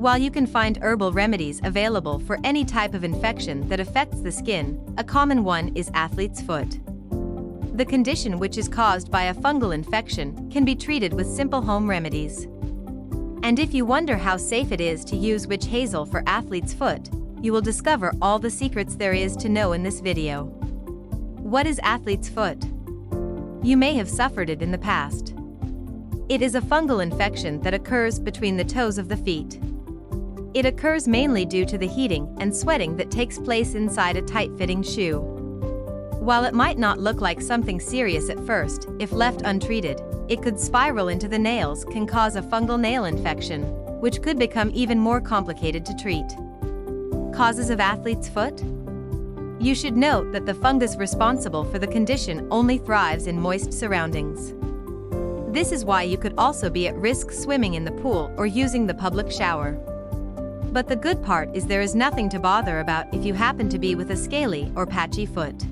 While you can find herbal remedies available for any type of infection that affects the skin, a common one is athlete's foot. The condition, which is caused by a fungal infection, can be treated with simple home remedies. And if you wonder how safe it is to use witch hazel for athlete's foot, you will discover all the secrets there is to know in this video. What is athlete's foot? You may have suffered it in the past. It is a fungal infection that occurs between the toes of the feet. It occurs mainly due to the heating and sweating that takes place inside a tight-fitting shoe. While it might not look like something serious at first, if left untreated, it could spiral into the nails, can cause a fungal nail infection, which could become even more complicated to treat. Causes of athlete's foot? You should note that the fungus responsible for the condition only thrives in moist surroundings. This is why you could also be at risk swimming in the pool or using the public shower. But the good part is there is nothing to bother about if you happen to be with a scaly or patchy foot.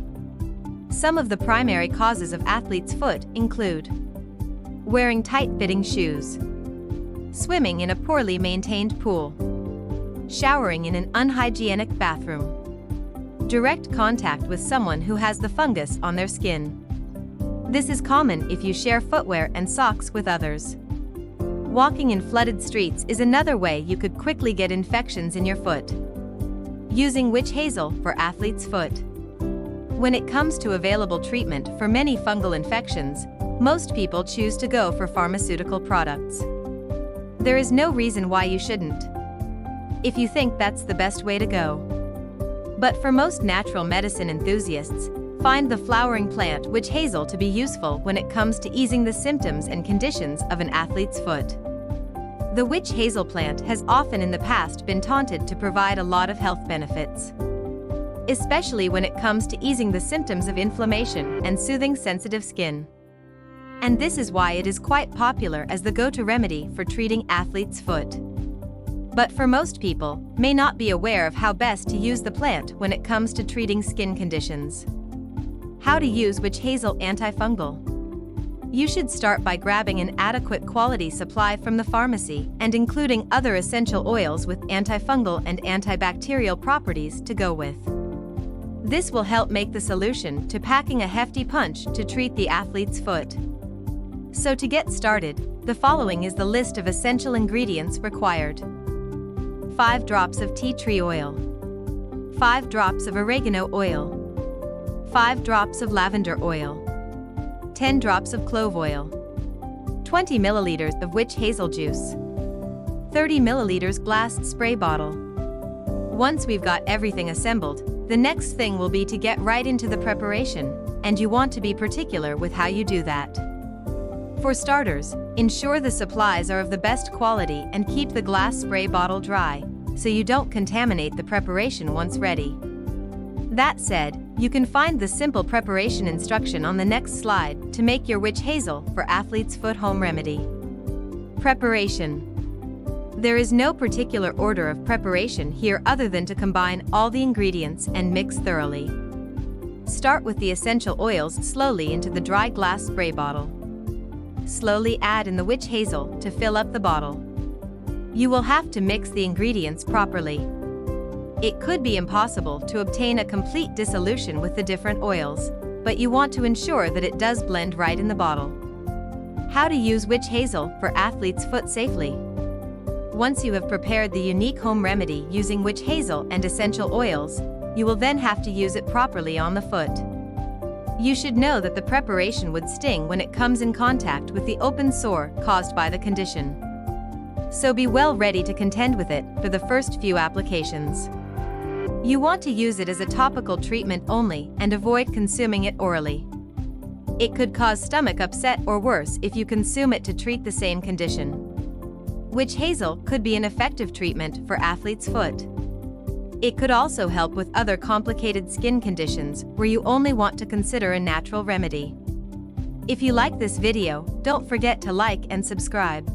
Some of the primary causes of athlete's foot include wearing tight-fitting shoes, swimming in a poorly maintained pool, showering in an unhygienic bathroom, direct contact with someone who has the fungus on their skin. This is common if you share footwear and socks with others. Walking in flooded streets is another way you could quickly get infections in your foot. Using witch hazel for athlete's foot. When it comes to available treatment for many fungal infections, most people choose to go for pharmaceutical products. There is no reason why you shouldn't, if you think that's the best way to go. But for most natural medicine enthusiasts, find the flowering plant witch hazel to be useful when it comes to easing the symptoms and conditions of an athlete's foot. The witch hazel plant has often in the past been taunted to provide a lot of health benefits, especially when it comes to easing the symptoms of inflammation and soothing sensitive skin. And this is why it is quite popular as the go-to remedy for treating athlete's foot. But for most people, may not be aware of how best to use the plant when it comes to treating skin conditions. How to use witch hazel anti-fungal. You should start by grabbing an adequate quality supply from the pharmacy and including other essential oils with antifungal and antibacterial properties to go with. This will help make the solution to packing a hefty punch to treat the athlete's foot. So to get started, the following is the list of essential ingredients required. 5 drops of tea tree oil, 5 drops of oregano oil, 5 drops of lavender oil, 10 drops of clove oil, 20 milliliters of witch hazel juice, 30 milliliters glass spray bottle. Once we've got everything assembled, the next thing will be to get right into the preparation, and you want to be particular with how you do that. For starters, ensure the supplies are of the best quality and keep the glass spray bottle dry, so you don't contaminate the preparation once ready. That said, you can find the simple preparation instruction on the next slide to make your witch hazel for athlete's foot home remedy. Preparation. There is no particular order of preparation here other than to combine all the ingredients and mix thoroughly. Start with the essential oils slowly into the dry glass spray bottle. Slowly add in the witch hazel to fill up the bottle. You will have to mix the ingredients properly. It could be impossible to obtain a complete dissolution with the different oils, but you want to ensure that it does blend right in the bottle. How to use witch hazel for athlete's foot safely. Once you have prepared the unique home remedy using witch hazel and essential oils, you will then have to use it properly on the foot. You should know that the preparation would sting when it comes in contact with the open sore caused by the condition. So be well ready to contend with it for the first few applications. You want to use it as a topical treatment only and avoid consuming it orally. It could cause stomach upset or worse if you consume it to treat the same condition. Witch hazel could be an effective treatment for athlete's foot. It could also help with other complicated skin conditions where you only want to consider a natural remedy. If you like this video, don't forget to like and subscribe.